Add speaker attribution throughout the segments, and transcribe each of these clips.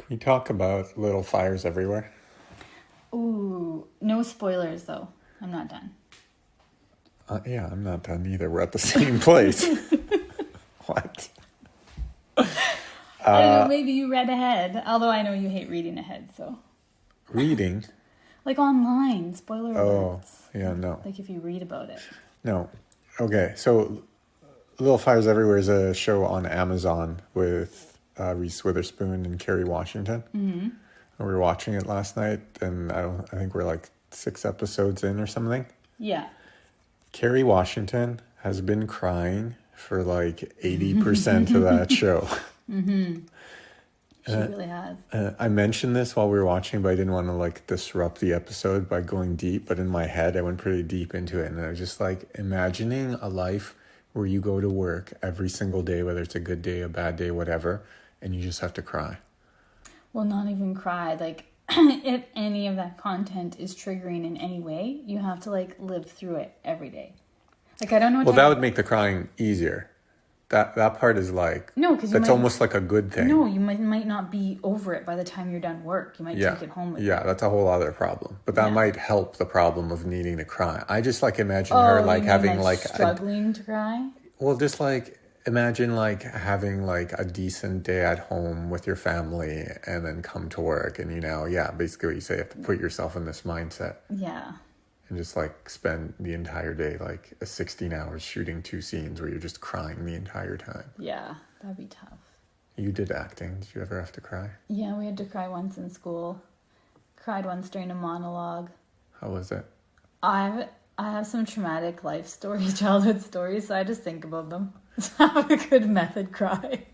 Speaker 1: We talk about little fires everywhere.
Speaker 2: Ooh, no spoilers though. I'm not done.
Speaker 1: Yeah, I'm not done either. We're at the same place. What?
Speaker 2: I don't know, maybe you read ahead. Although I know you hate reading ahead, so.
Speaker 1: Reading?
Speaker 2: Like online, spoiler alerts.
Speaker 1: Yeah, no.
Speaker 2: Like if you read about it.
Speaker 1: No. Okay, so Little Fires Everywhere is a show on Amazon with Reese Witherspoon and Kerry Washington. Mm-hmm. We were watching it last night, and I think we're like 6 episodes in or something.
Speaker 2: Yeah.
Speaker 1: Kerry Washington has been crying for like 80% of that show.
Speaker 2: Mm-hmm. She really has.
Speaker 1: I mentioned this while we were watching, but I didn't want to like disrupt the episode by going deep. But in my head, I went pretty deep into it. And I was just like imagining a life where you go to work every single day, whether it's a good day, a bad day, whatever, and you just have to cry.
Speaker 2: Well, not even cry. Like, if any of that content is triggering in any way, you have to like live through it every day. Like, I don't know.
Speaker 1: Well, that would make the crying easier. That part is like,
Speaker 2: no, because
Speaker 1: that's almost like a good thing.
Speaker 2: No, you might not be over it by the time you're done work. You might take it home with you.
Speaker 1: Yeah, that's a whole other problem. But that might help the problem of needing to cry. I just like imagine her like having like
Speaker 2: struggling to cry.
Speaker 1: Well, just like imagine like having like a decent day at home with your family and then come to work and basically what you say, you have to put yourself in this mindset.
Speaker 2: Yeah.
Speaker 1: And just like spend the entire day, like 16 hours shooting 2 scenes where you're just crying the entire time.
Speaker 2: Yeah, that'd be tough.
Speaker 1: You did acting. Did you ever have to cry?
Speaker 2: Yeah, we had to cry once in school. Cried once during a monologue.
Speaker 1: How was it?
Speaker 2: I have some traumatic life stories, childhood stories, so I just think about them. It's not a good method cry.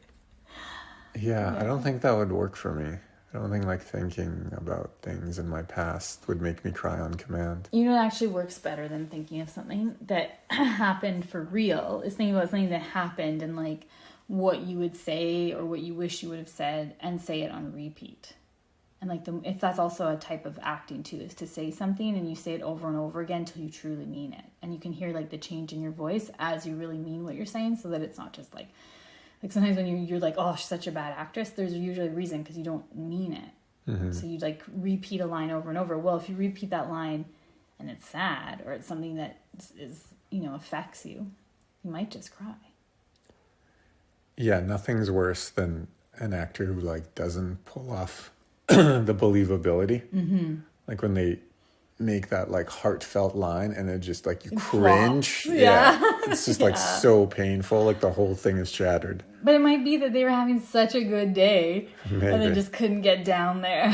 Speaker 1: Yeah, I don't think that would work for me. I don't think like thinking about things in my past would make me cry on command.
Speaker 2: You know what actually works better than thinking of something that happened for real is thinking about something that happened and like what you would say or what you wish you would have said and say it on repeat. And like if that's also a type of acting too, is to say something and you say it over and over again until you truly mean it. And you can hear like the change in your voice as you really mean what you're saying, so that it's not just like sometimes when you're like, oh, she's such a bad actress, there's usually a reason because you don't mean it. Mm-hmm. So you like repeat a line over and over. Well, if you repeat that line and it's sad or it's something that is, affects you, you might just cry.
Speaker 1: Yeah, nothing's worse than an actor who like doesn't pull off the believability. Mm-hmm. Like when they make that like heartfelt line and it just like you cringe. Yeah. It's just like so painful. Like the whole thing is shattered.
Speaker 2: But it might be that they were having such a good day
Speaker 1: Maybe.
Speaker 2: and they just couldn't get down there.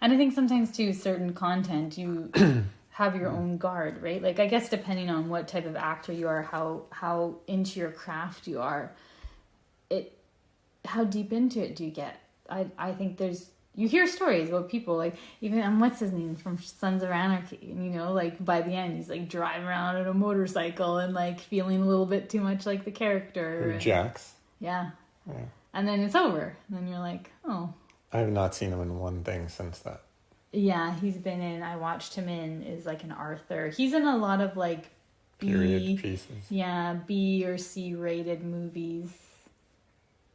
Speaker 2: And I think sometimes too, certain content, you have your own guard, right? Like I guess depending on what type of actor you are, how into your craft you are, how deep into it do you get? I think you hear stories about people like even what's his name from Sons of Anarchy, and like by the end he's like driving around on a motorcycle and like feeling a little bit too much like the character.
Speaker 1: Jax.
Speaker 2: Yeah. And then it's over. And then you're like, oh.
Speaker 1: I have not seen him in one thing since that.
Speaker 2: Yeah, he's been in. I watched him in is like an Arthur. He's in a lot of like
Speaker 1: period pieces.
Speaker 2: Yeah, B or C rated movies.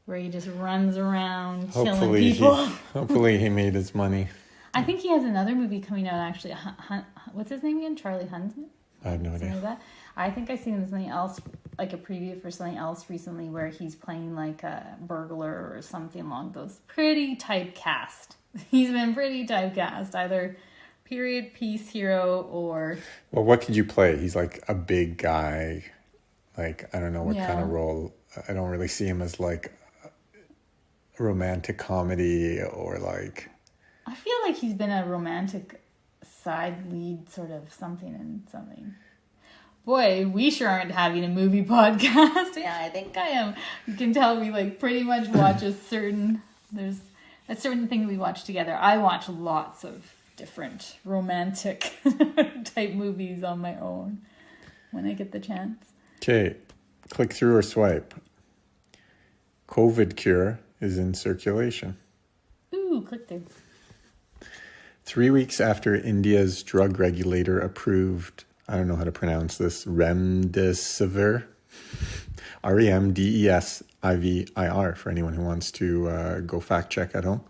Speaker 2: Where he just runs around killing people.
Speaker 1: Hopefully he made his money.
Speaker 2: I think he has another movie coming out actually. What's his name again? Charlie Hunnam?
Speaker 1: I have no idea.
Speaker 2: Like that. I think I seen him in something else, like a preview for something else recently where he's playing like a burglar or something along those. Pretty typecast. He's been pretty typecast. Either period piece hero or...
Speaker 1: Well, what could you play? He's like a big guy. Like, I don't know what kind of role. I don't really see him as like... romantic comedy or like
Speaker 2: I feel like he's been a romantic side lead sort of something and something. Boy, we sure aren't having a movie podcast. Yeah, I think I am. You can tell we like pretty much watch there's a certain thing we watch together. I watch lots of different romantic type movies on my own when I get the chance.
Speaker 1: Okay, click through or swipe. COVID cure is in circulation.
Speaker 2: Ooh, click through.
Speaker 1: 3 weeks after India's drug regulator approved, I don't know how to pronounce this, remdesivir. REMDESIVIR for anyone who wants to go fact check at home.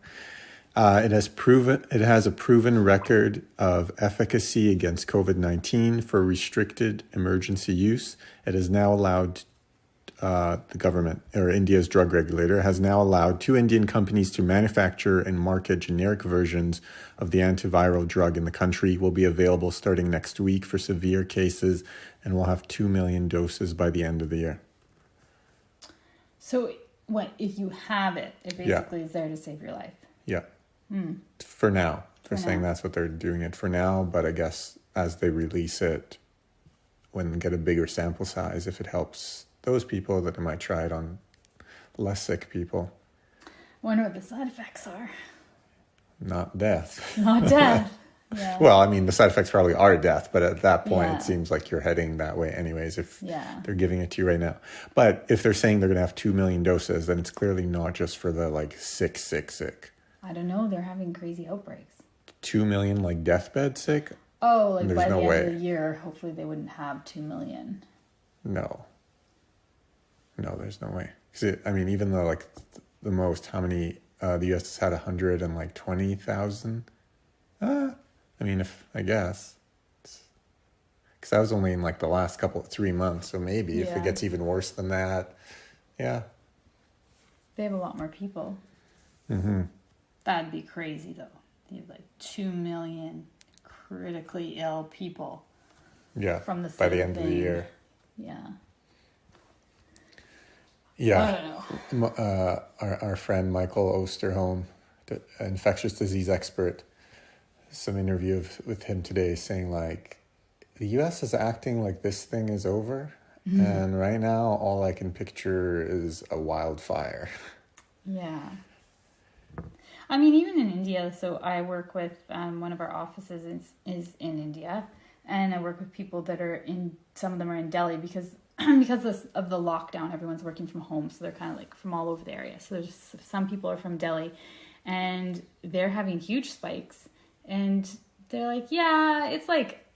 Speaker 1: It has a proven record of efficacy against COVID-19 for restricted emergency use. It is now allowed, the government, or India's drug regulator, has now allowed 2 Indian companies to manufacture and market generic versions of the antiviral drug in the country. Will be available starting next week for severe cases, and will have 2 million doses by the end of the year.
Speaker 2: So what, if you have it, it basically is there to save your life?
Speaker 1: Yeah. For now. They're saying that's what they're doing it for now, but I guess as they release it, when they get a bigger sample size, if it helps those people, that they might try it on less sick people.
Speaker 2: I wonder what the side effects are.
Speaker 1: Not death.
Speaker 2: Not death. Yeah.
Speaker 1: Well, I mean, the side effects probably are death, but at that point, it seems like you're heading that way anyways, if they're giving it to you right now. But if they're saying they're going to have 2 million doses, then it's clearly not just for the, like, sick.
Speaker 2: I don't know. They're having crazy outbreaks.
Speaker 1: 2 million, like, deathbed sick?
Speaker 2: Oh, like by the end of the year, hopefully they wouldn't have 2 million.
Speaker 1: No, there's no way. I mean, even though, like, the most, how many, the U.S. has had 120,000? I mean, I guess. Because that was only in, like, the last 3 months, so maybe if it gets even worse than that,
Speaker 2: They have a lot more people. That'd be crazy, though. They have, like, 2 million critically ill people.
Speaker 1: Yeah,
Speaker 2: from the
Speaker 1: by the end of the year.
Speaker 2: Yeah.
Speaker 1: Yeah.
Speaker 2: I don't know.
Speaker 1: Our friend Michael Osterholm, the infectious disease expert, some interview with him today saying, like, the U.S. is acting like this thing is over. And right now, all I can picture is a wildfire.
Speaker 2: Yeah. I mean, even in India, so I work with, one of our offices is in India, and I work with people that are some of them are in Delhi because of the lockdown, everyone's working from home, so they're kind of like from all over the area. So there's some people are from Delhi, and they're having huge spikes, and they're like, yeah, it's like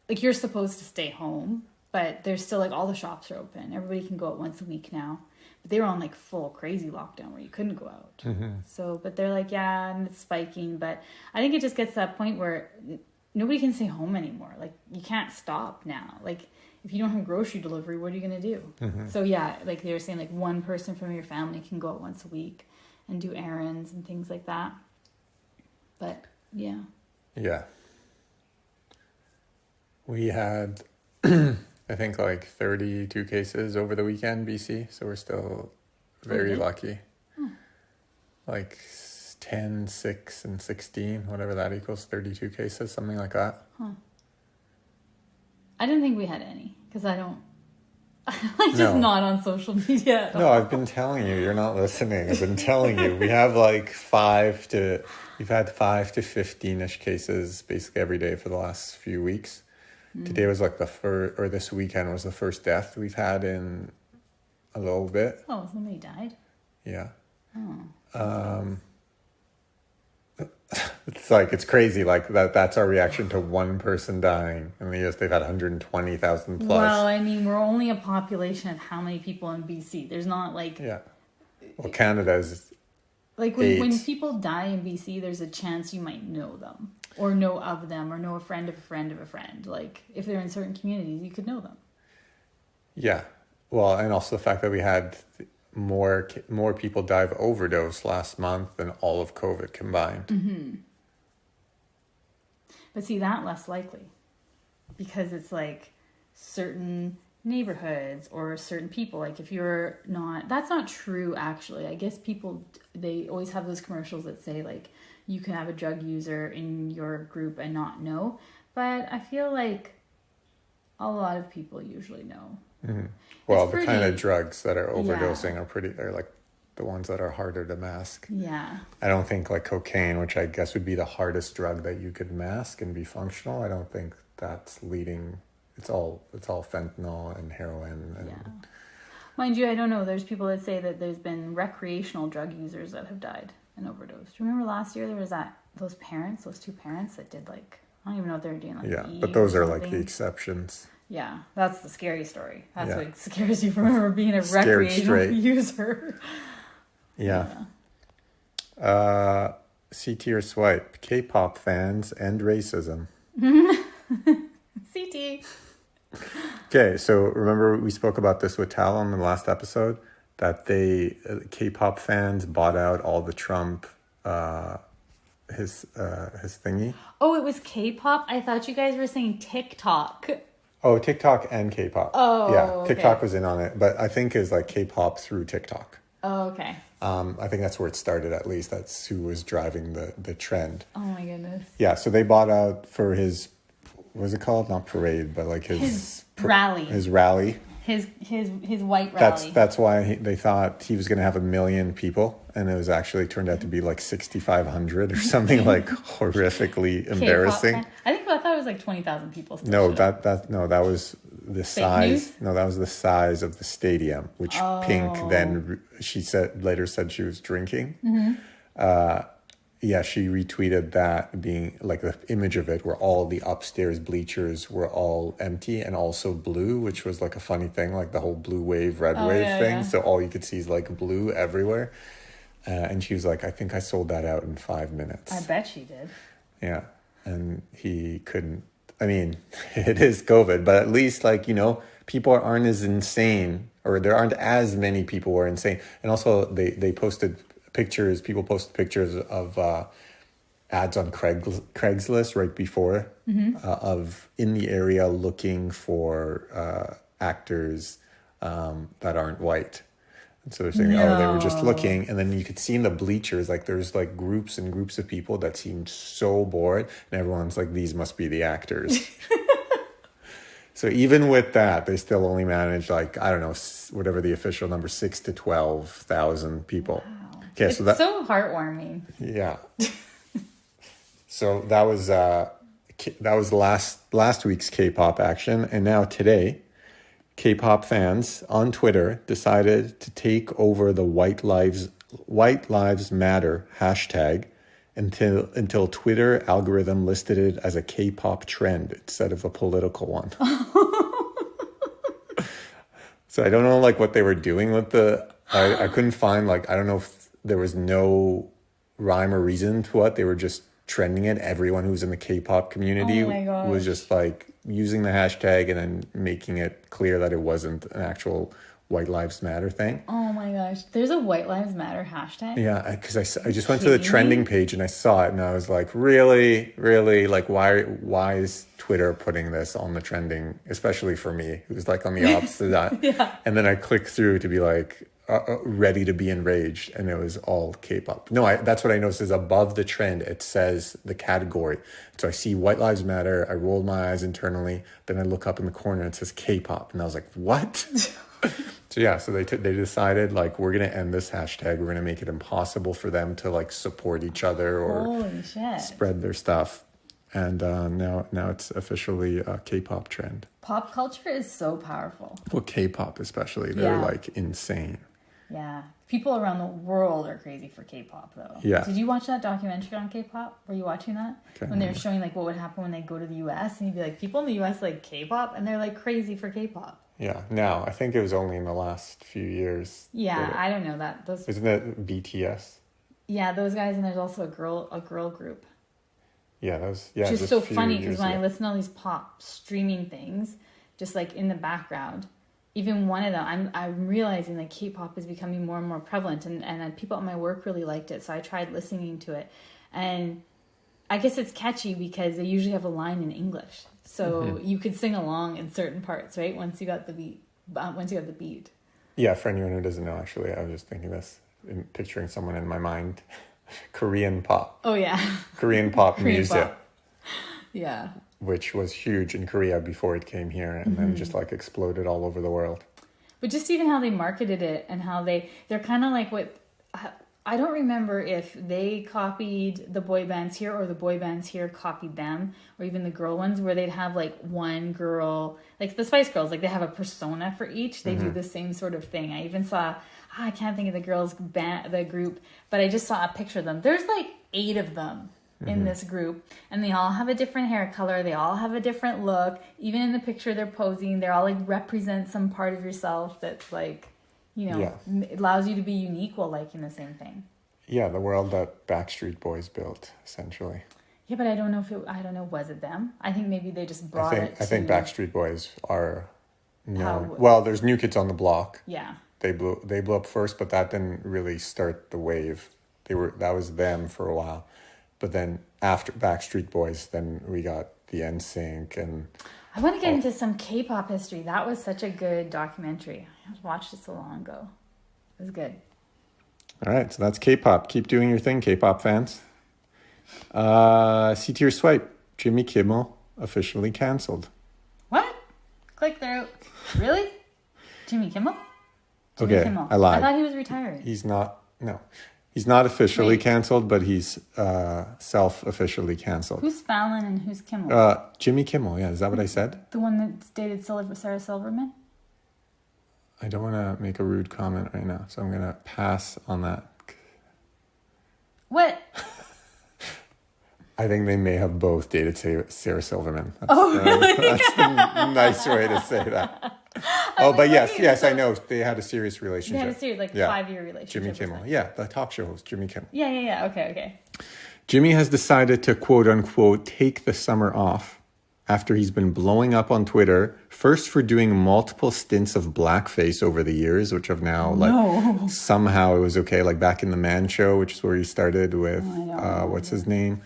Speaker 2: you're supposed to stay home, but there's still, like, all the shops are open. Everybody can go out once a week now. But they were on, like, full crazy lockdown where you couldn't go out. So, but they're like, yeah, and it's spiking. But I think it just gets to that point where nobody can stay home anymore. Like, you can't stop now. Like, if you don't have grocery delivery, what are you going to do? So, yeah, like they were saying, like, one person from your family can go out once a week and do errands and things like that. But, yeah.
Speaker 1: Yeah. We had, I think, like 32 cases over the weekend, BC. So we're still very lucky. Like 10, 6, and 16, whatever that equals, 32 cases, something like that.
Speaker 2: I didn't think we had any because I don't, I'm not on social media at all.
Speaker 1: No, I've been telling you, you're not listening. I've been telling you. We have like we've had 5 to 15-ish cases basically every day for the last few weeks. Today was like this weekend was the first death we've had in a little bit.
Speaker 2: Oh, somebody died?
Speaker 1: Yeah. It's crazy. Like that's our reaction to one person dying. I mean, yes, they've had 120,000 plus.
Speaker 2: Well, I mean, we're only a population of how many people in BC? There's not like...
Speaker 1: Yeah. Well, Canada is...
Speaker 2: Like when people die in BC, there's a chance you might know them or know of them or know a friend of a friend of a friend. Like if they're in certain communities, you could know them.
Speaker 1: Yeah. Well, and also the fact that we had more people die of overdose last month than all of COVID combined.
Speaker 2: But see, that less likely because it's like certain neighborhoods or certain people. Like if you're not, that's not true actually. I guess people, they always have those commercials that say like you can have a drug user in your group and not know, but I feel like a lot of people usually know.
Speaker 1: Well, the kind of drugs that are overdosing are like the ones that are harder to mask.
Speaker 2: Yeah.
Speaker 1: I don't think like cocaine, which I guess would be the hardest drug that you could mask and be functional, I don't think that's leading. It's all fentanyl and heroin. And
Speaker 2: Mind you, I don't know. There's people that say that there's been recreational drug users that have died and overdosed. Do you remember last year there was those two parents that did like, I don't even know what they were doing. Like
Speaker 1: but those are like the exceptions.
Speaker 2: Yeah, that's the scary story. That's
Speaker 1: Yeah.
Speaker 2: what scares you from ever being a
Speaker 1: Scared
Speaker 2: recreational
Speaker 1: straight.
Speaker 2: user.
Speaker 1: Yeah. CT or swipe. K-pop fans and racism.
Speaker 2: CT.
Speaker 1: Okay, so remember we spoke about this with Tal on the last episode, that K-pop fans bought out all the Trump his thingy.
Speaker 2: Oh, it was K-pop? I thought you guys were saying TikTok.
Speaker 1: Oh, TikTok and K-pop.
Speaker 2: Oh,
Speaker 1: yeah, TikTok
Speaker 2: okay.
Speaker 1: was in on it, but I think is like K-pop through TikTok.
Speaker 2: Oh, okay.
Speaker 1: I think that's where it started. At least that's who was driving the trend.
Speaker 2: Oh my goodness.
Speaker 1: Yeah, so they bought out for his, what is it called? Not parade, but like his
Speaker 2: rally.
Speaker 1: His rally.
Speaker 2: His white rally.
Speaker 1: That's why they thought he was going to have 1 million people, and it was actually turned out to be like 6,500 or something like horrifically embarrassing.
Speaker 2: I thought it was like 20,000 people.
Speaker 1: No, that was the size.
Speaker 2: News?
Speaker 1: No, that was the size of the stadium, which Pink then later said she was drinking. Yeah, she retweeted that being like the image of it where all the upstairs bleachers were all empty and also blue, which was like a funny thing, like the whole blue wave, red wave thing. Yeah. So all you could see is like blue everywhere. And she was like, I think I sold that out in 5 minutes.
Speaker 2: I bet she did.
Speaker 1: Yeah. And he couldn't. I mean, it is COVID, but at least like, people aren't as insane, or there aren't as many people who are insane. And also they posted pictures, people posted pictures of ads on Craigslist right before of in the area looking for actors that aren't white. And so they're saying, they were just looking, and then you could see in the bleachers, like there's like groups and groups of people that seemed so bored, and everyone's like, these must be the actors. So even with that, they still only managed like, I don't know, whatever the official number, 6,000 to 12,000 people.
Speaker 2: Wow.
Speaker 1: Okay,
Speaker 2: it's so heartwarming.
Speaker 1: Yeah. So that was last week's K-pop action, and now today, K-pop fans on Twitter decided to take over the White Lives Matter hashtag until Twitter algorithm listed it as a K-pop trend instead of a political one. So I don't know like what they were doing with I couldn't find I don't know if there was no rhyme or reason to what. They were just trending it. Everyone who's in the K-pop community was just like using the hashtag and then making it clear that it wasn't an actual White Lives Matter thing.
Speaker 2: Oh my gosh. There's a White Lives Matter hashtag?
Speaker 1: Yeah, because I just went to the trending page and I saw it and I was like, really? Like, why is Twitter putting this on the trending, especially for me, who's like on the opposite side?
Speaker 2: Yeah.
Speaker 1: And then I clicked through to be like, ready to be enraged, and it was all K-pop. No, that's what I noticed is above the trend, it says the category. So I see White Lives Matter, I rolled my eyes internally, then I look up in the corner and it says K-pop, and I was like, what? So they decided like, we're going to end this hashtag. We're going to make it impossible for them to like support each other or spread their stuff. And now it's officially a K-pop trend.
Speaker 2: Pop culture is so powerful.
Speaker 1: Well, K-pop especially, they're like insane.
Speaker 2: Yeah. People around the world are crazy for K-pop though.
Speaker 1: Yeah.
Speaker 2: Did you watch that documentary on K-pop? Were you watching that? When they were showing like what would happen when they go to the US, and you'd be like, people in the US like K-pop, and they're like crazy for K-pop.
Speaker 1: Yeah. Now, I think it was only in the last few years.
Speaker 2: Yeah, I don't know that.
Speaker 1: Isn't it BTS?
Speaker 2: Yeah, those guys, and there's also a girl group.
Speaker 1: Yeah, which
Speaker 2: is so funny because when I listen to all these pop streaming things, just like in the background, even one of them, I'm realizing that K-pop is becoming more and more prevalent, and people at my work really liked it, so I tried listening to it, and I guess it's catchy because they usually have a line in English, so you could sing along in certain parts, right? Once you got the beat. Yeah,
Speaker 1: for anyone who doesn't know, actually, I was just thinking this, picturing someone in my mind. Korean pop.
Speaker 2: Oh yeah.
Speaker 1: Korean pop music.
Speaker 2: Pop. Yeah.
Speaker 1: Which was huge in Korea before it came here, and then just like exploded all over the world.
Speaker 2: But just even how they marketed it and how they're kind of like what, I don't remember if they copied the boy bands here or the boy bands here copied them, or even the girl ones where they'd have like one girl, like the Spice Girls, like they have a persona for each. They do the same sort of thing. I even saw, I can't think of the girls' band, the group, but I just saw a picture of them. There's like 8 of them in this group, and they all have a different hair color. They all have a different look. Even in the picture they're posing, they're all like represent some part of yourself that's like, you know, it allows you to be unique while liking the same thing.
Speaker 1: Yeah, the world that Backstreet Boys built, essentially.
Speaker 2: Yeah, but I don't know, was it them? I think maybe they just brought it to...
Speaker 1: I think Backstreet Boys are known. Well, there's New Kids on the Block.
Speaker 2: Yeah.
Speaker 1: They blew up first, but that didn't really start the wave. That was them for a while. But then after Backstreet Boys, then we got the NSYNC and...
Speaker 2: I want to get into some K-pop history. That was such a good documentary. I watched it so long ago. It was good.
Speaker 1: All right, so that's K-pop. Keep doing your thing, K-pop fans. See to your swipe. Jimmy Kimmel officially canceled.
Speaker 2: What? Click through. Really? Jimmy Kimmel?
Speaker 1: Kimmel. I lied.
Speaker 2: I thought he was retiring.
Speaker 1: He's not. No. He's not officially canceled, but he's self-officially canceled.
Speaker 2: Who's Fallon and who's Kimmel?
Speaker 1: Jimmy Kimmel, yeah. Is that what I said?
Speaker 2: The one that's dated Sarah Silverman?
Speaker 1: I don't want to make a rude comment right now, so I'm going to pass on that.
Speaker 2: What?
Speaker 1: I think they may have both dated Sarah Silverman.
Speaker 2: Really?
Speaker 1: That's the nice way to say that. But yes, I know. They had a serious relationship.
Speaker 2: They had a serious, 5-year relationship.
Speaker 1: Jimmy Kimmel. Yeah, the talk show host, Jimmy Kimmel.
Speaker 2: Yeah. Okay.
Speaker 1: Jimmy has decided to, quote unquote, take the summer off after he's been blowing up on Twitter, first for doing multiple stints of blackface over the years, which have now, somehow it was okay. Like back in the Man Show, which is where he started with, what's his name?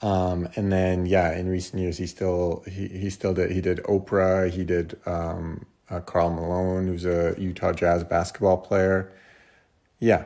Speaker 1: And then, in recent years, he did Oprah, he did Karl Malone, who's a Utah Jazz basketball player. Yeah.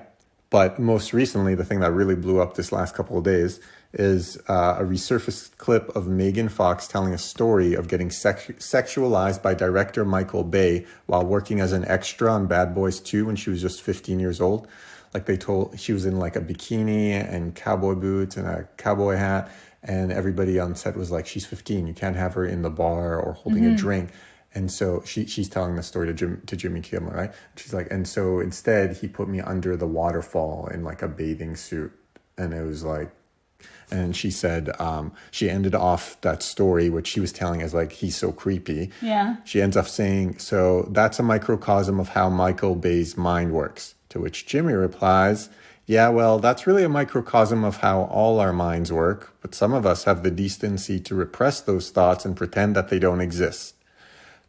Speaker 1: But most recently, the thing that really blew up this last couple of days is a resurfaced clip of Megan Fox telling a story of getting sexualized by director Michael Bay while working as an extra on Bad Boys 2 when she was just 15 years old. Like she was in like a bikini and cowboy boots and a cowboy hat. And everybody on set was like, she's 15. You can't have her in the bar or holding a drink. And so she's telling the story to Jimmy Kimmel, right? She's like, and so instead he put me under the waterfall in like a bathing suit. And it was like, and she said, she ended off that story, which she was telling as like, he's so creepy.
Speaker 2: Yeah.
Speaker 1: She ends up saying, so that's a microcosm of how Michael Bay's mind works. To which Jimmy replies, yeah, well, that's really a microcosm of how all our minds work. But some of us have the decency to repress those thoughts and pretend that they don't exist.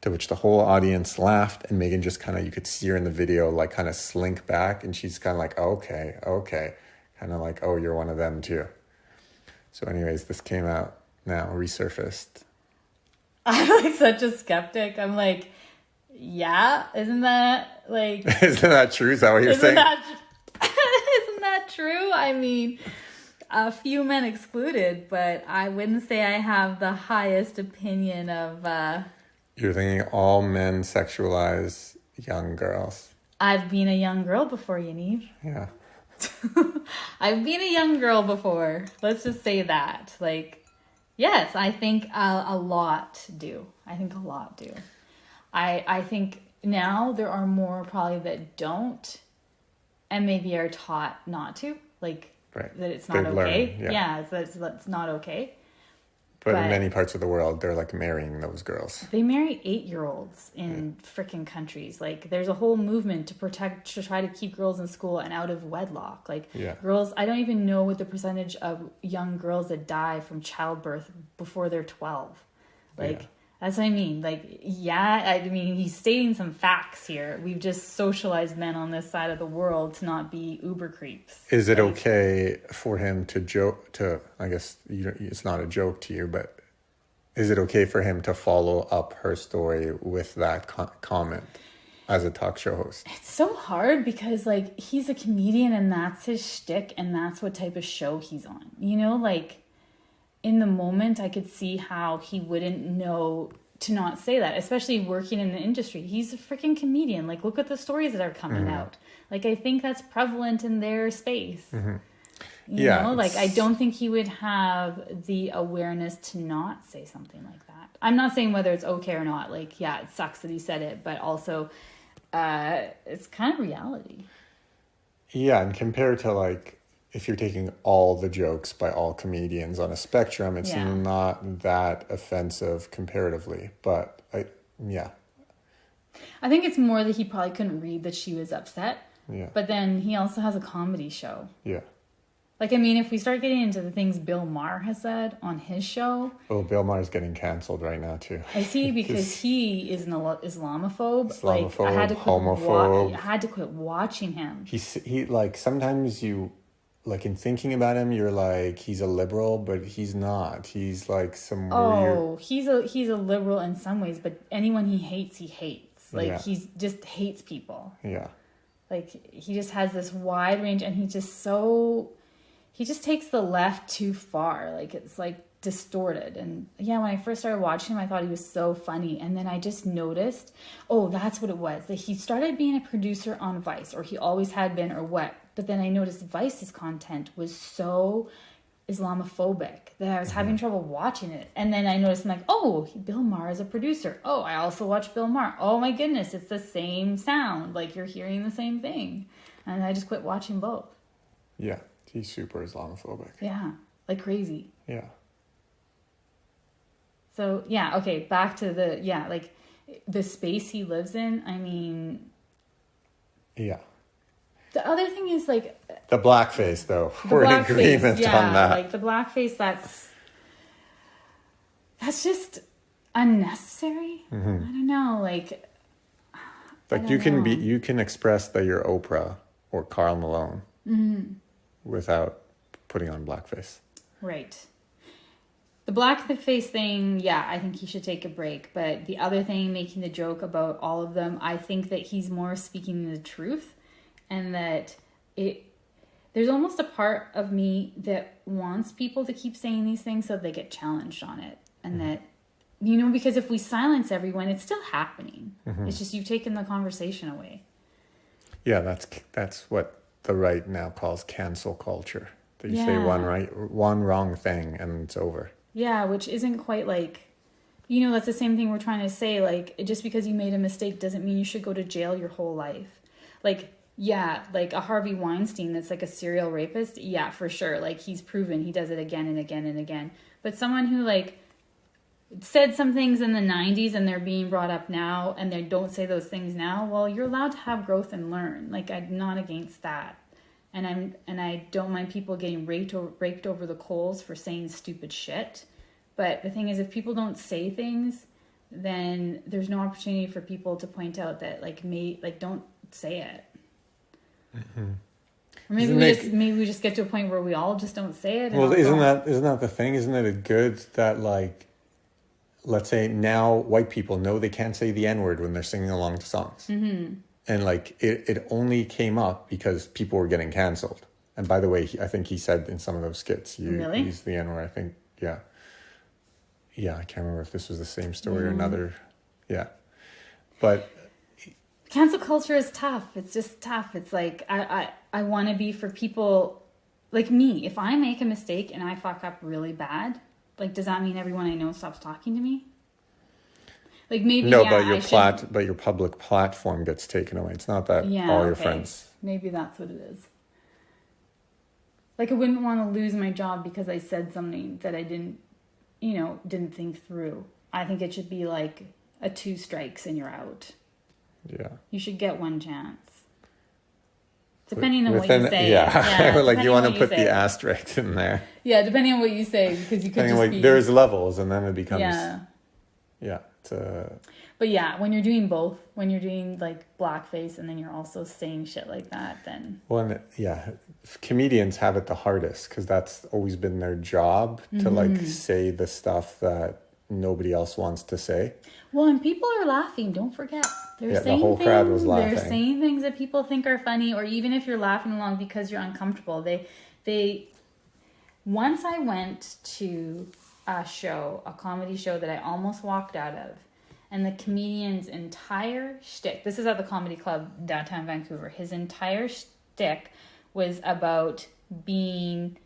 Speaker 1: To which the whole audience laughed, and Megan just kind of, you could see her in the video, like kind of slink back, and she's kind of like, okay. Kind of like, oh, you're one of them too. So anyways, this came out now, resurfaced.
Speaker 2: I'm like such a skeptic. I'm like, yeah, isn't that like...
Speaker 1: Isn't that true? Is that what you're saying?
Speaker 2: Isn't that true? I mean, a few men excluded, but I wouldn't say I have the highest opinion of...
Speaker 1: You're thinking all men sexualize young girls.
Speaker 2: I've been a young girl before, Yaniv.
Speaker 1: Yeah.
Speaker 2: I've been a young girl before. Let's just say that. Like, yes, I think a lot do. I think now there are more probably that don't and maybe are taught not to. Like, that it's not okay. Yeah, so that's not okay.
Speaker 1: But in many parts of the world, they're like marrying those girls.
Speaker 2: They marry 8-year-olds in freaking countries. Like, there's a whole movement to try to keep girls in school and out of wedlock. Like, girls, I don't even know what the percentage of young girls that die from childbirth before they're 12. Like, that's what I mean. Like, I mean, he's stating some facts here. We've just socialized men on this side of the world to not be uber creeps.
Speaker 1: Is it okay for him to joke I guess it's not a joke to you, but is it okay for him to follow up her story with that comment as a talk show host?
Speaker 2: It's so hard because, like, he's a comedian and that's his shtick and that's what type of show he's on. You know, like, in the moment, I could see how he wouldn't know to not say that, especially working in the industry. He's a freaking comedian. Like, look at the stories that are coming out. Like, I think that's prevalent in their space. You know, like, I don't think he would have the awareness to not say something like that. I'm not saying whether it's okay or not. Like, yeah, it sucks that he said it, but also it's kind of reality.
Speaker 1: Yeah, and compared to, like, if you're taking all the jokes by all comedians on a spectrum, it's not that offensive comparatively. But yeah.
Speaker 2: I think it's more that he probably couldn't read that she was upset.
Speaker 1: Yeah.
Speaker 2: But then he also has a comedy show.
Speaker 1: Yeah.
Speaker 2: Like, I mean, if we start getting into the things Bill Maher has said on his show.
Speaker 1: Well, Bill Maher's getting canceled right now, too.
Speaker 2: Is he? Because he is an Islamophobe.
Speaker 1: Like,
Speaker 2: I had to
Speaker 1: homophobe.
Speaker 2: I had to quit watching him.
Speaker 1: He like, sometimes you, like, in thinking about him, you're like, he's a liberal, but he's not. He's like some weird...
Speaker 2: he's a liberal in some ways, but anyone he hates, he hates. Like, he just hates people.
Speaker 1: Yeah.
Speaker 2: Like, he just has this wide range, and he just takes the left too far. Like, it's like distorted. And yeah, when I first started watching him, I thought he was so funny. And then I just noticed, that's what it was. That he started being a producer on Vice, or he always had been, or what. But then I noticed Vice's content was so Islamophobic that I was having trouble watching it. And then I noticed, I'm like, Bill Maher is a producer. I also watch Bill Maher. Oh my goodness, it's the same sound. Like, you're hearing the same thing. And I just quit watching both.
Speaker 1: Yeah. He's super Islamophobic.
Speaker 2: Yeah, like crazy.
Speaker 1: Yeah.
Speaker 2: So, yeah, okay, back to like, the space he lives in, I mean...
Speaker 1: Yeah.
Speaker 2: The other thing is, like...
Speaker 1: The blackface, though. We're in agreement on that.
Speaker 2: Like, the blackface, that's just unnecessary. I don't know, like...
Speaker 1: Like, you can express that you're Oprah or Karl Malone. Without putting on blackface. Right.
Speaker 2: The blackface thing, I think he should take a break. But the other thing, making the joke about all of them, I think that he's more speaking the truth. And that there's almost a part of me that wants people to keep saying these things so they get challenged on it. And that, because if we silence everyone, it's still happening. It's just you've taken the conversation away.
Speaker 1: Yeah, that's what the right now calls cancel culture. That you say one wrong thing and it's over.
Speaker 2: Yeah, which isn't quite like, that's the same thing we're trying to say. Like, just because you made a mistake doesn't mean you should go to jail your whole life. Like, like a Harvey Weinstein that's like a serial rapist. Yeah, for sure. Like, he's proven he does it again and again and again. But someone who like said some things in the 90s and they're being brought up now and they don't say those things now, well, you're allowed to have growth and learn. Like, I'm not against that. And I don't mind people getting raked over the coals for saying stupid shit. But the thing is, if people don't say things, then there's no opportunity for people to point out that don't say it. Or maybe we just get to a point where we all just don't say it.
Speaker 1: Well, isn't that the thing? Isn't it good that, like, let's say now white people know they can't say the N-word when they're singing along to songs. And like it only came up because people were getting canceled. And by the way, I think he said in some of those skits,
Speaker 2: really?
Speaker 1: He's the N-word. I think, yeah. I can't remember if this was the same story or another. Yeah. But
Speaker 2: cancel culture is tough. It's just tough. It's like, I want to be for people like me. If I make a mistake and I fuck up really bad, like, does that mean everyone I know stops talking to me? Like, maybe
Speaker 1: but your public platform gets taken away. It's not that all your friends.
Speaker 2: Maybe that's what it is. Like, I wouldn't want to lose my job because I said something that I didn't think through. I think it should be like a 2 strikes and you're out.
Speaker 1: Yeah.
Speaker 2: You should get one chance. Depending on what you say.
Speaker 1: Yeah. Like, you want to put the asterisk in there.
Speaker 2: Yeah, depending on what you say, because you could just be...
Speaker 1: There's levels, and then it becomes...
Speaker 2: Yeah.
Speaker 1: But
Speaker 2: when you're doing both, when you're doing like blackface and then you're also saying shit like that, then...
Speaker 1: Well, comedians have it the hardest because that's always been their job to like say the stuff that nobody else wants to say.
Speaker 2: Well, and people are laughing. Don't forget. They're saying
Speaker 1: the whole crowd was laughing.
Speaker 2: They're saying things that people think are funny, or even if you're laughing along because you're uncomfortable. They. Once I went to a comedy show that I almost walked out of, and the comedian's entire shtick. This is at the Comedy Club downtown Vancouver. His entire shtick was about being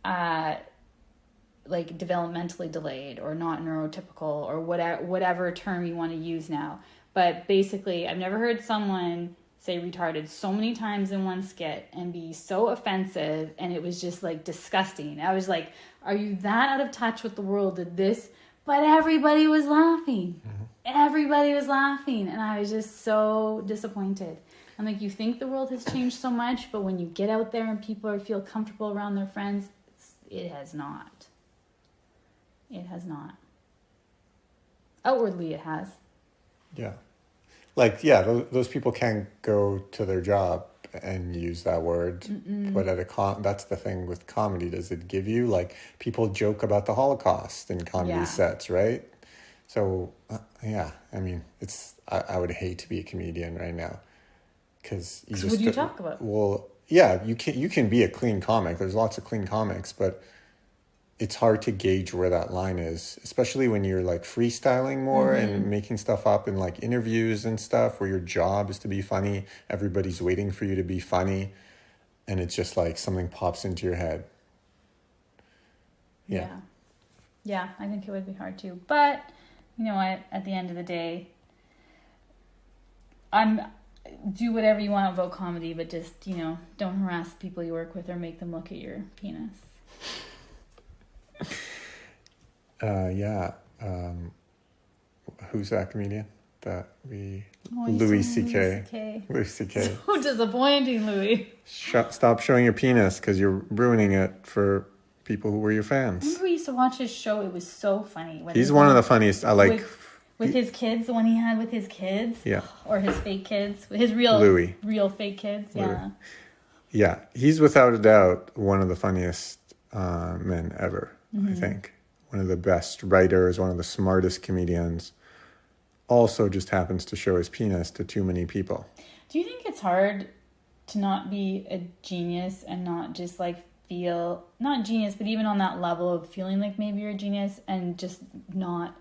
Speaker 2: like developmentally delayed or not neurotypical or whatever term you want to use now. But basically, I've never heard someone say retarded so many times in one skit and be so offensive, and it was just like disgusting. I was like, are you that out of touch with the world that this? But everybody was laughing. Everybody was laughing, and I was just so disappointed. I'm like, you think the world has changed so much, but when you get out there and people feel comfortable around their friends, it has not. It has not. Outwardly, it has.
Speaker 1: Yeah. Like, yeah, those people can't go to their job and use that word. Mm-mm. But that's the thing with comedy. Does it give you, like, people joke about the Holocaust in comedy sets, right? So, yeah, I mean, I would hate to be a comedian right now. Because you just...
Speaker 2: What do you talk about?
Speaker 1: Well, yeah, you can be a clean comic. There's lots of clean comics, but it's hard to gauge where that line is, especially when you're like freestyling more and making stuff up in like interviews and stuff where your job is to be funny. Everybody's waiting for you to be funny. And it's just like something pops into your head. Yeah.
Speaker 2: Yeah, I think it would be hard too. But, you know what? At the end of the day, do whatever you want about comedy, but just, you know, don't harass people you work with or make them look at your penis.
Speaker 1: Yeah. Who's that comedian that Louis C.K. Louis C.K.
Speaker 2: So disappointing, Louis.
Speaker 1: Stop showing your penis because you're ruining it for people who were your fans.
Speaker 2: I remember we used to watch his show. It was so funny.
Speaker 1: He's one of the funniest. I like...
Speaker 2: With his kids, the one he had with his kids.
Speaker 1: Yeah.
Speaker 2: Or his fake kids. His real fake kids. Yeah.
Speaker 1: Louis. Yeah. He's without a doubt one of the funniest men ever, I think. One of the best writers, one of the smartest comedians. Also just happens to show his penis to too many people.
Speaker 2: Do you think it's hard to not be a genius and not just like feel, not genius, but even on that level of feeling like maybe you're a genius and just not,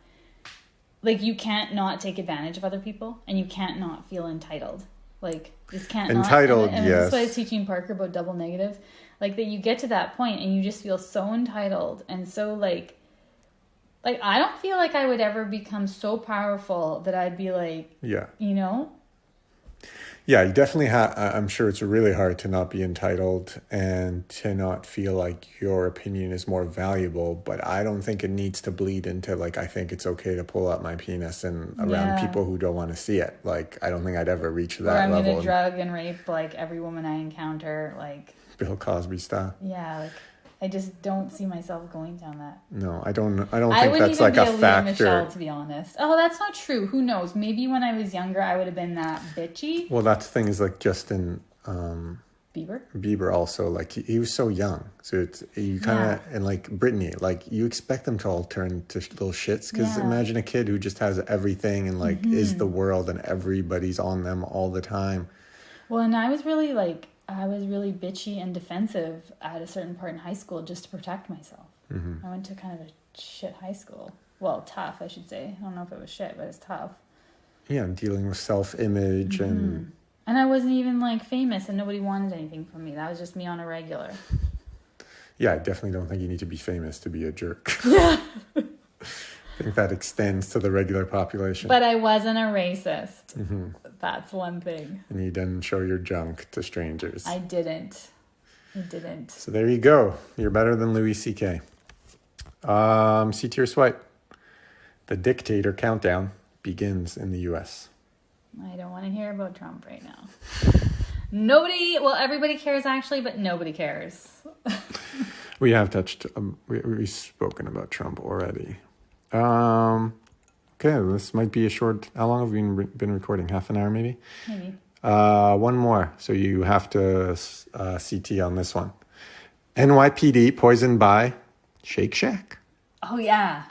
Speaker 2: like you can't not take advantage of other people and you can't not feel entitled. Like just can't
Speaker 1: entitled,
Speaker 2: and
Speaker 1: yes.
Speaker 2: That's why I was teaching Parker about double negatives. Like that you get to that point and you just feel so entitled and so like I don't feel like I would ever become so powerful that I'd be like, you know?
Speaker 1: Yeah, you definitely have. I'm sure it's really hard to not be entitled and to not feel like your opinion is more valuable. But I don't think it needs to bleed into like, I think it's okay to pull out my penis and around people who don't want to see it. Like, I don't think I'd ever reach that level.
Speaker 2: Or I'm going to drug and rape like every woman I encounter, like
Speaker 1: Bill Cosby style.
Speaker 2: Yeah, like I just don't see myself going down that.
Speaker 1: No, I don't think that's like a factor.
Speaker 2: Leah Michelle, to be honest. Oh, that's not true. Who knows? Maybe when I was younger, I would have been that bitchy.
Speaker 1: Well, that's things like Justin
Speaker 2: Bieber
Speaker 1: also, like he was so young. So it's you kind of and like Britney, like you expect them to all turn to little shits because imagine a kid who just has everything and like is the world and everybody's on them all the time.
Speaker 2: Well, and I was really bitchy and defensive at a certain part in high school just to protect myself. I went to kind of a shit high school. Well, tough, I should say. I don't know if it was shit, but it's tough.
Speaker 1: Yeah, dealing with self-image and
Speaker 2: I wasn't even like famous and nobody wanted anything from me. That was just me on a regular.
Speaker 1: Yeah, I definitely don't think you need to be famous to be a jerk. Yeah. I think that extends to the regular population.
Speaker 2: But I wasn't a racist. That's one thing. And
Speaker 1: you didn't show your junk to strangers.
Speaker 2: I didn't.
Speaker 1: So there you go. You're better than Louis C.K. C-tier swipe. The dictator countdown begins in the U.S.
Speaker 2: I don't want to hear about Trump right now. Everybody cares actually, but nobody cares.
Speaker 1: We have touched, we've spoken about Trump already. Okay, this might be a short, how long have we been recording? Half an hour maybe?
Speaker 2: Maybe.
Speaker 1: One more, so you have to CT on this one. NYPD poisoned by Shake Shack.
Speaker 2: Oh, yeah.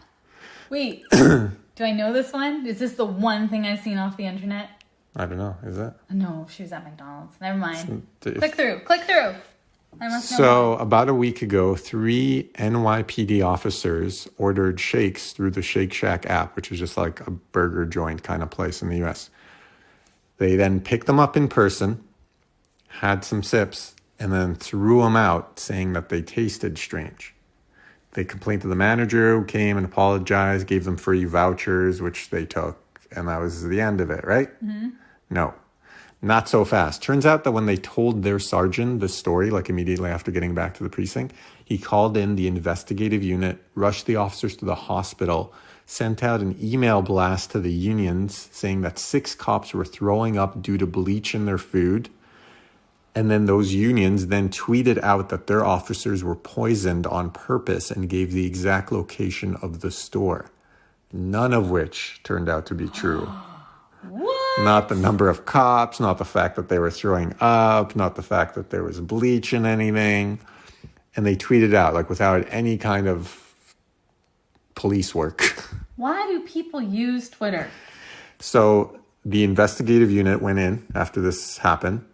Speaker 2: Wait, do I know this one? Is this the one thing I've seen off the internet?
Speaker 1: I don't know, is it?
Speaker 2: No, she was at McDonald's. Never mind. Click through. I must know.
Speaker 1: So, about a week ago, 3 NYPD officers ordered shakes through the Shake Shack app, which is just like a burger joint kind of place in the U.S. They then picked them up in person, had some sips, and then threw them out, saying that they tasted strange. They complained to the manager, who came and apologized, gave them free vouchers, which they took, and that was the end of it, right? No. Not so fast. Turns out that when they told their sergeant the story, like immediately after getting back to the precinct, he called in the investigative unit, rushed the officers to the hospital, sent out an email blast to the unions saying that 6 cops were throwing up due to bleach in their food. And then those unions then tweeted out that their officers were poisoned on purpose and gave the exact location of the store. None of which turned out to be true.
Speaker 2: What?
Speaker 1: Not the number of cops, not the fact that they were throwing up, not the fact that there was bleach in anything. And they tweeted out, like, without any kind of police work.
Speaker 2: Why do people use Twitter?
Speaker 1: So the investigative unit went in after this happened.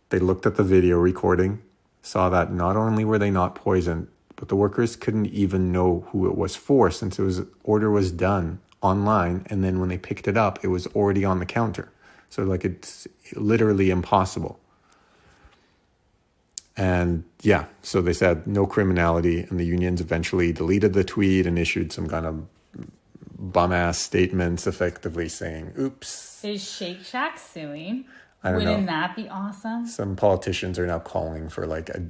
Speaker 1: They looked at the video recording, saw that not only were they not poisoned, but the workers couldn't even know who it was for since order was done online, and then when they picked it up, it was already on the counter. So like it's literally impossible. And yeah, so they said no criminality, and the unions eventually deleted the tweet and issued some kind of bum-ass statements effectively saying, oops.
Speaker 2: Is Shake Shack suing?
Speaker 1: I don't
Speaker 2: Wouldn't
Speaker 1: know.
Speaker 2: that be awesome?
Speaker 1: Some politicians are now calling for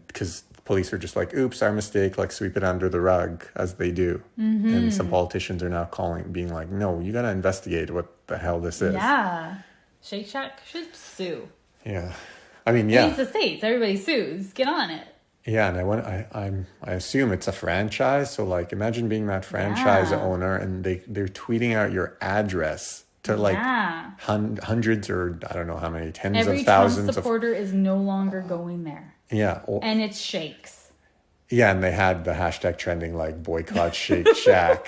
Speaker 1: because police are just like, oops, our mistake, like sweep it under the rug as they do. Mm-hmm. And some politicians are now being like, no, you got to investigate what the hell this is.
Speaker 2: Yeah. Shake Shack should sue.
Speaker 1: Yeah. I mean, yeah.
Speaker 2: It's the States. Everybody sues. Get on it.
Speaker 1: Yeah, and I assume it's a franchise. So like, imagine being that franchise owner and they're tweeting out your address to like hundreds or I don't know how many, tens
Speaker 2: Every
Speaker 1: of thousands
Speaker 2: Trump supporter is no longer going there.
Speaker 1: Yeah.
Speaker 2: And it's Shakes.
Speaker 1: Yeah, and they had the hashtag trending like boycott Shake Shack.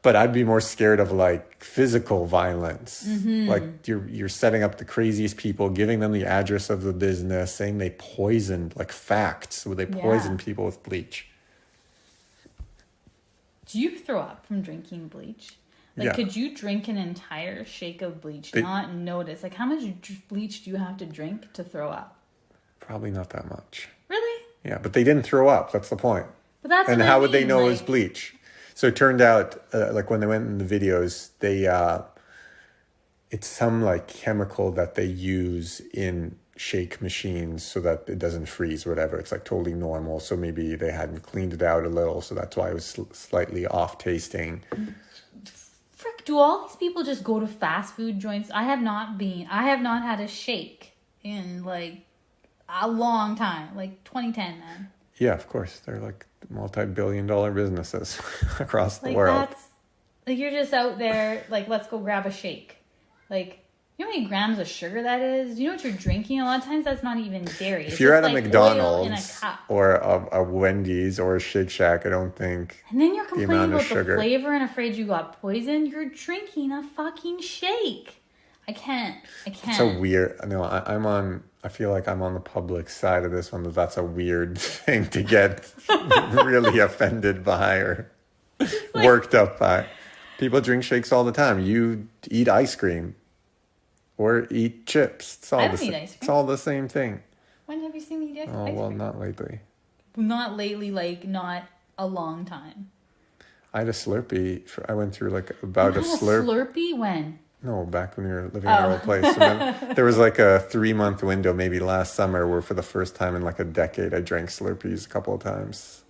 Speaker 1: But I'd be more scared of like physical violence. Mm-hmm. Like you're setting up the craziest people, giving them the address of the business, saying they poisoned, like facts, where they poisoned people with bleach.
Speaker 2: Do you throw up from drinking bleach? Like, could you drink an entire shake of bleach, not notice? Like, how much bleach do you have to drink to throw up?
Speaker 1: Probably not that much.
Speaker 2: Really?
Speaker 1: Yeah, but they didn't throw up. That's the point.
Speaker 2: But that's
Speaker 1: and
Speaker 2: what
Speaker 1: how
Speaker 2: I
Speaker 1: would they
Speaker 2: mean,
Speaker 1: know
Speaker 2: like,
Speaker 1: it was bleach? So it turned out, like when they went in the videos, it's some like chemical that they use in shake machines so that it doesn't freeze or whatever. It's like totally normal. So maybe they hadn't cleaned it out a little. So that's why it was slightly off tasting.
Speaker 2: Frick, do all these people just go to fast food joints? I have not had a shake in like a long time, like 2010, man.
Speaker 1: Yeah, of course. They're like multi-billion-dollar businesses across the
Speaker 2: like
Speaker 1: world.
Speaker 2: That's like you're just out there like, let's go grab a shake. Like, you know how many grams of sugar that is? Do you know what you're drinking? A lot of times that's not even dairy.
Speaker 1: If you're at a
Speaker 2: like
Speaker 1: McDonald's or a Wendy's or a Shake Shack, I don't think.
Speaker 2: And then you're complaining about
Speaker 1: sugar.
Speaker 2: the flavor and afraid you got poisoned. You're drinking a fucking shake. I can't.
Speaker 1: It's a weird. No, I feel like I'm on the public side of this one. That's a weird thing to get really offended by or like, worked up by. People drink shakes all the time. You eat ice cream or eat chips. It's all
Speaker 2: I don't eat ice cream.
Speaker 1: It's all the same thing.
Speaker 2: When have you seen me eat ice cream?
Speaker 1: Oh, well, not lately.
Speaker 2: Not lately, like not a long time.
Speaker 1: I had a Slurpee. I went through like about a
Speaker 2: Slurpee when?
Speaker 1: No, back when we were living in our old place. And then there was like a 3-month window, maybe last summer, where for the first time in like a decade, I drank Slurpees a couple of times.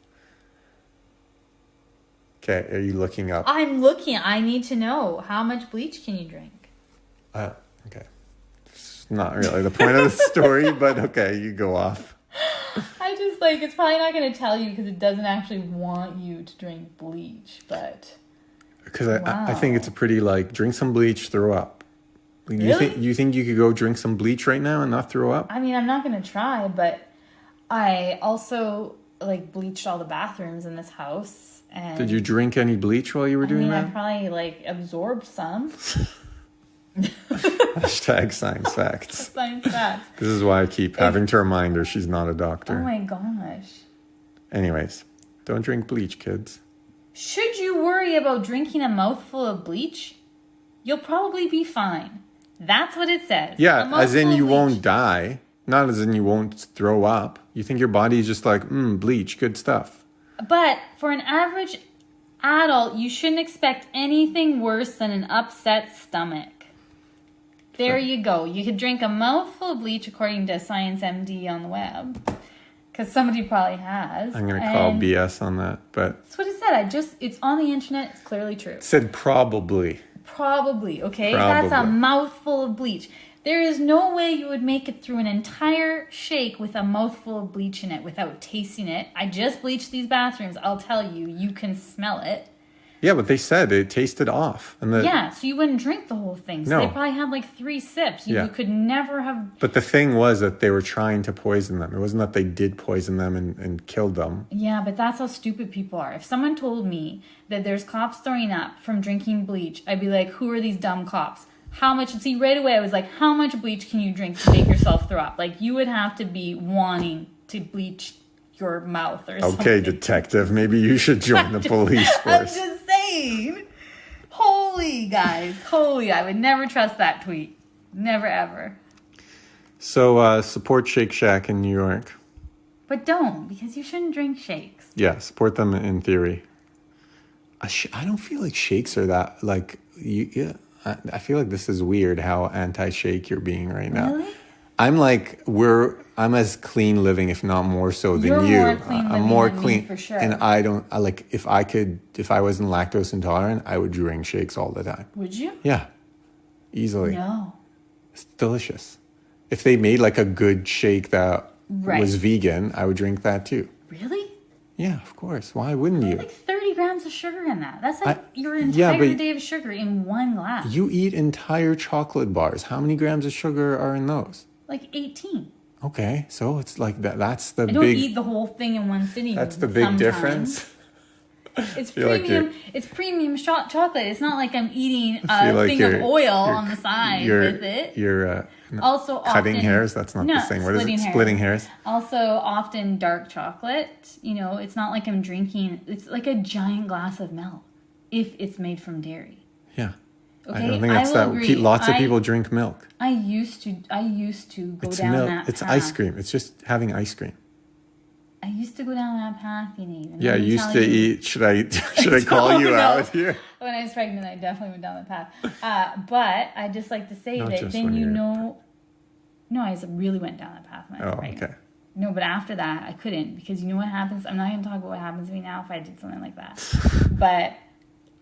Speaker 1: Okay, are you looking up?
Speaker 2: I'm looking. I need to know. How much bleach can you drink?
Speaker 1: Okay. It's not really the point of the story, but okay, you go off.
Speaker 2: I just like, it's probably not going to tell you because it doesn't actually want you to drink bleach, but...
Speaker 1: Because I think it's a pretty like, drink some bleach, throw up.
Speaker 2: Really?
Speaker 1: You think you could go drink some bleach right now and not throw up?
Speaker 2: I mean, I'm not going to try, but I also like bleached all the bathrooms in this house. And
Speaker 1: did you drink any bleach while you were doing that?
Speaker 2: I probably like absorbed some.
Speaker 1: Hashtag science facts.
Speaker 2: Science facts.
Speaker 1: This is why I keep having to remind her she's not a doctor.
Speaker 2: Oh my gosh.
Speaker 1: Anyways, don't drink bleach, kids.
Speaker 2: Should you worry about drinking a mouthful of bleach? You'll probably be fine. That's what it says.
Speaker 1: Yeah, as in you won't die. Not as in you won't throw up. You think your body is just like, bleach, good stuff.
Speaker 2: But for an average adult, you shouldn't expect anything worse than an upset stomach. There you go. You could drink a mouthful of bleach according to Science MD on the web. Because somebody probably has.
Speaker 1: I'm going to call BS on that, but...
Speaker 2: That's what it said. It's on the internet. It's clearly true.
Speaker 1: It said probably.
Speaker 2: Probably, okay?
Speaker 1: Probably.
Speaker 2: That's a mouthful of bleach. There is no way you would make it through an entire shake with a mouthful of bleach in it without tasting it. I just bleached these bathrooms. I'll tell you, you can smell it.
Speaker 1: Yeah, but they said it tasted off.
Speaker 2: Yeah, so you wouldn't drink the whole thing. So
Speaker 1: No.
Speaker 2: they probably had like 3 sips. You could never have...
Speaker 1: But the thing was that they were trying to poison them. It wasn't that they did poison them and killed them.
Speaker 2: Yeah, but that's how stupid people are. If someone told me that there's cops throwing up from drinking bleach, I'd be like, who are these dumb cops? How much... See, right away I was like, how much bleach can you drink to make yourself throw up? Like, you would have to be wanting to bleach your mouth or something.
Speaker 1: Okay, detective, maybe you should join the police force.
Speaker 2: I'm just saying. Holy, guys. Holy. I would never trust that tweet. Never, ever.
Speaker 1: So, support Shake Shack in New York.
Speaker 2: But don't, because you shouldn't drink shakes.
Speaker 1: Yeah, support them in theory. I don't feel like shakes are that, like, I feel like this is weird how anti-shake you're being right now.
Speaker 2: Really?
Speaker 1: I'm as clean living, if not more so than
Speaker 2: You're
Speaker 1: you.
Speaker 2: more clean
Speaker 1: I'm more
Speaker 2: than
Speaker 1: clean
Speaker 2: me, for sure.
Speaker 1: And I don't like if I wasn't lactose intolerant, I would drink shakes all the time.
Speaker 2: Would you?
Speaker 1: Yeah. Easily.
Speaker 2: No.
Speaker 1: It's delicious. If they made like a good shake that was vegan, I would drink that too.
Speaker 2: Really?
Speaker 1: Yeah, of course. Why wouldn't you?
Speaker 2: Like 30 grams of sugar in that. That's like your entire day of sugar in one glass.
Speaker 1: You eat entire chocolate bars. How many grams of sugar are in those?
Speaker 2: Like 18.
Speaker 1: Okay, so it's like that. That's the
Speaker 2: I
Speaker 1: big...
Speaker 2: don't eat the whole thing in one sitting.
Speaker 1: That's the big difference.
Speaker 2: It's premium. It's premium chocolate. It's not like I'm eating a
Speaker 1: like
Speaker 2: thing of oil on the side with it.
Speaker 1: You're
Speaker 2: also
Speaker 1: cutting
Speaker 2: often,
Speaker 1: hairs. That's not the same. What is it? Splitting hairs.
Speaker 2: Also, often dark chocolate. You know, it's not like I'm drinking. It's like a giant glass of milk if it's made from dairy.
Speaker 1: Yeah.
Speaker 2: Okay,
Speaker 1: I don't think that's that.
Speaker 2: Agree.
Speaker 1: Lots of people drink milk.
Speaker 2: I used to go
Speaker 1: it's
Speaker 2: down
Speaker 1: milk.
Speaker 2: that path.
Speaker 1: It's ice cream. It's just having ice cream.
Speaker 2: I used to go down that path, you know.
Speaker 1: Yeah, you used to eat. Should I call you out here?
Speaker 2: When I was pregnant, I definitely went down that path. But I just like to say that then you know. No, I really went down that path when I was pregnant. Okay. No, but after that, I couldn't because you know what happens? I'm not going to talk about what happens to me now if I did something like that. But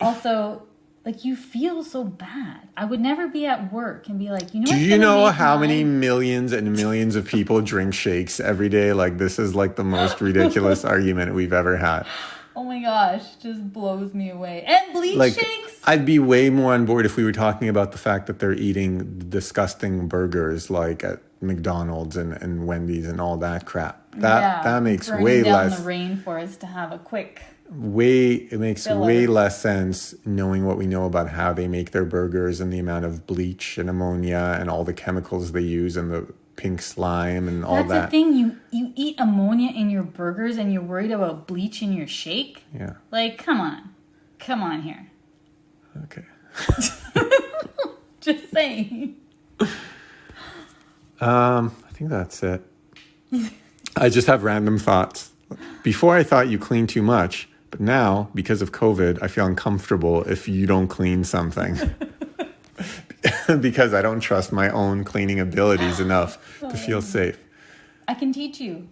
Speaker 2: also, like, you feel so bad. I would never be at work and be like, you know.
Speaker 1: Do you know how many millions and millions of people drink shakes every day? Like, this is like the most ridiculous argument we've ever had.
Speaker 2: Oh my gosh, just blows me away. And bleach shakes?
Speaker 1: I'd be way more on board if we were talking about the fact that they're eating disgusting burgers like at McDonald's and Wendy's and all that crap. That makes way less.
Speaker 2: The rainforest to have a quick.
Speaker 1: It makes way less sense knowing what we know about how they make their burgers and the amount of bleach and ammonia and all the chemicals they use and the pink slime and all that.
Speaker 2: That's the thing. You eat ammonia in your burgers and you're worried about bleach in your shake?
Speaker 1: Yeah.
Speaker 2: Like, come on. Come on here.
Speaker 1: Okay.
Speaker 2: Just saying.
Speaker 1: I think that's it. I just have random thoughts. Before I thought you clean too much, but now, because of COVID, I feel uncomfortable if you don't clean something. Because I don't trust my own cleaning abilities enough to feel safe.
Speaker 2: I can teach you.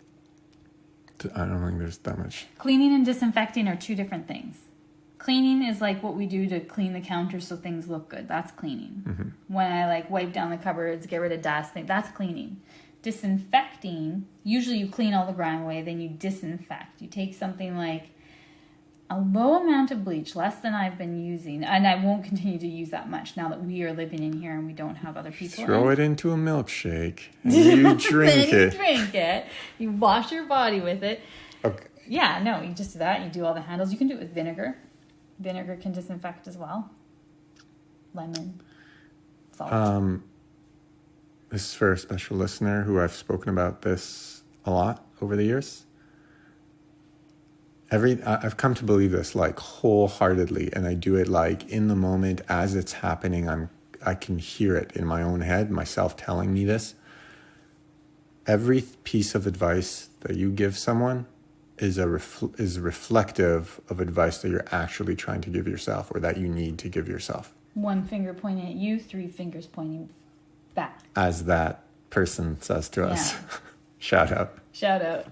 Speaker 1: I don't think there's that much.
Speaker 2: Cleaning and disinfecting are 2 different things. Cleaning is like what we do to clean the counters so things look good. That's cleaning. Mm-hmm. When I wipe down the cupboards, get rid of dust, that's cleaning. Disinfecting, usually you clean all the grime away, then you disinfect. You take something like a low amount of bleach, less than I've been using, and I won't continue to use that much now that we are living in here and we don't have other people.
Speaker 1: Throw it into a milkshake and you drink it.
Speaker 2: You drink it. You wash your body with it.
Speaker 1: Okay.
Speaker 2: Yeah, no, you just do that. You do all the handles. You can do it with vinegar. Vinegar can disinfect as well. Lemon, salt.
Speaker 1: This is for a special listener who I've spoken about this a lot over the years. I've come to believe this wholeheartedly, and I do it in the moment as it's happening. I can hear it in my own head, myself telling me this. Every piece of advice that you give someone is reflective of advice that you're actually trying to give yourself or that you need to give yourself.
Speaker 2: 1 finger pointing at you, 3 fingers pointing back.
Speaker 1: as that person says to us.
Speaker 2: Yeah.
Speaker 1: Shout out.
Speaker 2: Shout out.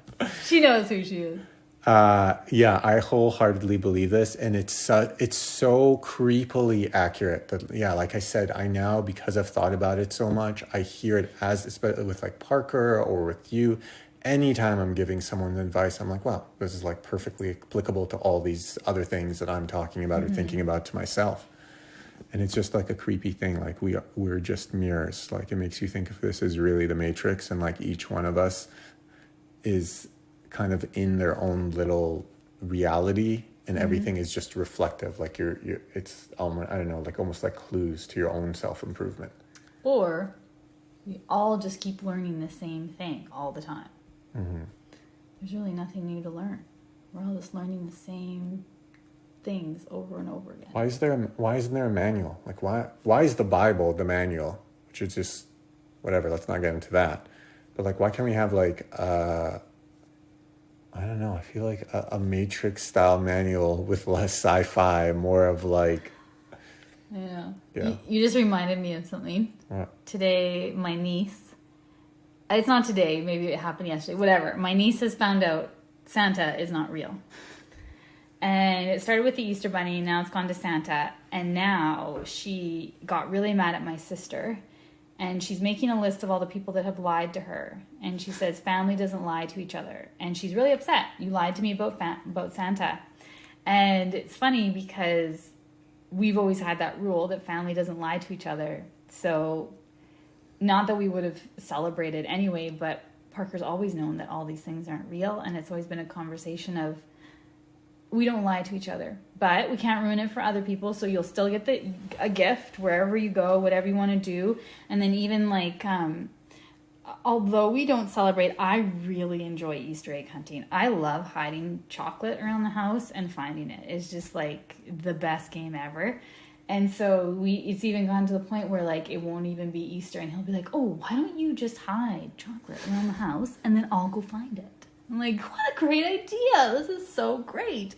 Speaker 2: She knows who she is.
Speaker 1: Yeah, I wholeheartedly believe this, and it's so creepily accurate that, yeah, like I said, I now, because I've thought about it so much, I hear it as, especially with like Parker or with you. Anytime I'm giving someone advice, I'm like, wow, this is like perfectly applicable to all these other things that I'm talking about or thinking about to myself. And it's just like a creepy thing. Like we're just mirrors. Like it makes you think if this is really the Matrix, and like each one of us is kind of in their own little reality, and everything is just reflective. Like it's almost, I don't know, like almost like clues to your own self-improvement.
Speaker 2: Or we all just keep learning the same thing all the time. There's really nothing new to learn. We're all just learning the same things over and over again.
Speaker 1: Why isn't there a manual? Like why is the Bible the manual? Which is just whatever, let's not get into that. But like, why can't we have like I don't know, I feel like a Matrix style manual with less sci-fi, more of like...
Speaker 2: Yeah.
Speaker 1: Yeah.
Speaker 2: You just reminded me of something.
Speaker 1: What?
Speaker 2: Today, my niece... It's not today, maybe it happened yesterday, whatever. My niece has found out Santa is not real. And it started with the Easter Bunny, now it's gone to Santa. And now she got really mad at my sister. And she's making a list of all the people that have lied to her. And she says, family doesn't lie to each other. And she's really upset. You lied to me about Santa. And it's funny because we've always had that rule that family doesn't lie to each other. So not that we would have celebrated anyway, but Parker's always known that all these things aren't real. And it's always been a conversation of, we don't lie to each other, but we can't ruin it for other people. So you'll still get a gift wherever you go, whatever you want to do. And then even like, although we don't celebrate, I really enjoy Easter egg hunting. I love hiding chocolate around the house and finding it. It's just like the best game ever. And so it's even gone to the point where like it won't even be Easter, and he'll be like, oh, why don't you just hide chocolate around the house and then I'll go find it. I'm like, what a great idea. This is so great.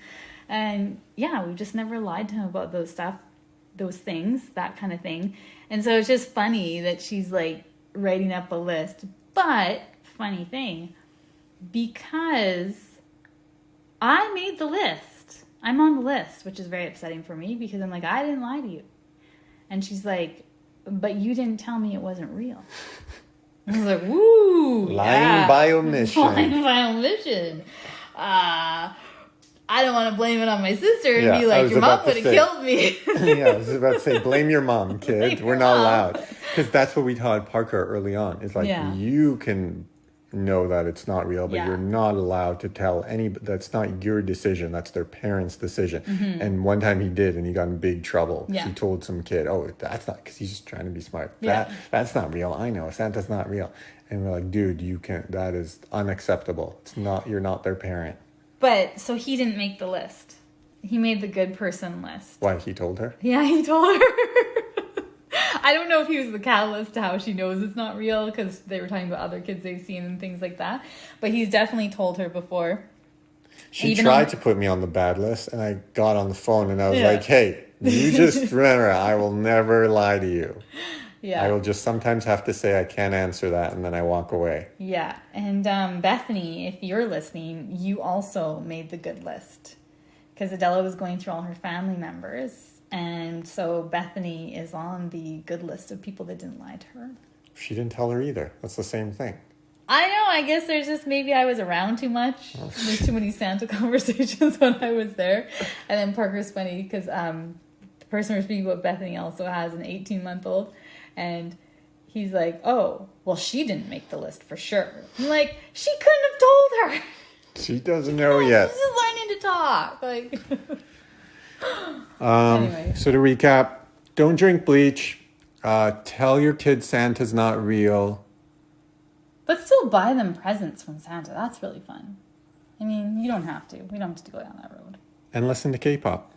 Speaker 2: And yeah, we've just never lied to him about those things, that kind of thing. And so it's just funny that she's like writing up a list. But funny thing, because I made the list. I'm on the list, which is very upsetting for me because I'm like, I didn't lie to you. And she's like, but you didn't tell me it wasn't real. I was like, woo!
Speaker 1: Lying by omission.
Speaker 2: Lying by omission. I don't want to blame it on my sister and be like, your mom would have killed me.
Speaker 1: Yeah, I was about to say, blame your mom, kid. We're not allowed. Because that's what we taught Parker early on. It's like, you can know that it's not real, but you're not allowed to tell anybody. That's not your decision. That's their parents' decision. And one time he did, and he got in big trouble. Yeah. He told some kid, oh, that's not, because he's just trying to be smart. Yeah. That's not real. I know. Santa's not real. And we're like, dude, you can't, that is unacceptable. It's not, you're not their parent.
Speaker 2: But, so he didn't make the list. He made the good person list.
Speaker 1: Why, he told her?
Speaker 2: Yeah, he told her. I don't know if he was the catalyst to how she knows it's not real, because they were talking about other kids they've seen and things like that. But he's definitely told her before.
Speaker 1: She tried to put me on the bad list, and I got on the phone and I was like, hey, you just remember, I will never lie to you. Yeah. I will just sometimes have to say I can't answer that, and then I walk away. Yeah.
Speaker 2: And Bethany, if you're listening, you also made the good list. Because Adela was going through all her family members. And so Bethany is on the good list of people that didn't lie to her.
Speaker 1: She didn't tell her either. That's the same thing.
Speaker 2: I know. I guess there's just, maybe I was around too much. There's too many Santa conversations when I was there. And then Parker's funny because the person we're speaking about, Bethany, also has an 18-month-old. And he's like, oh, well, she didn't make the list for sure. I'm like, she couldn't have told her.
Speaker 1: She doesn't know yet.
Speaker 2: She's just learning to talk. Like...
Speaker 1: Anyway. So to recap, don't drink bleach. Tell your kids Santa's not real.
Speaker 2: But still buy them presents from Santa. That's really fun. I mean, you don't have to. We don't have to go down that road.
Speaker 1: And listen to K-pop.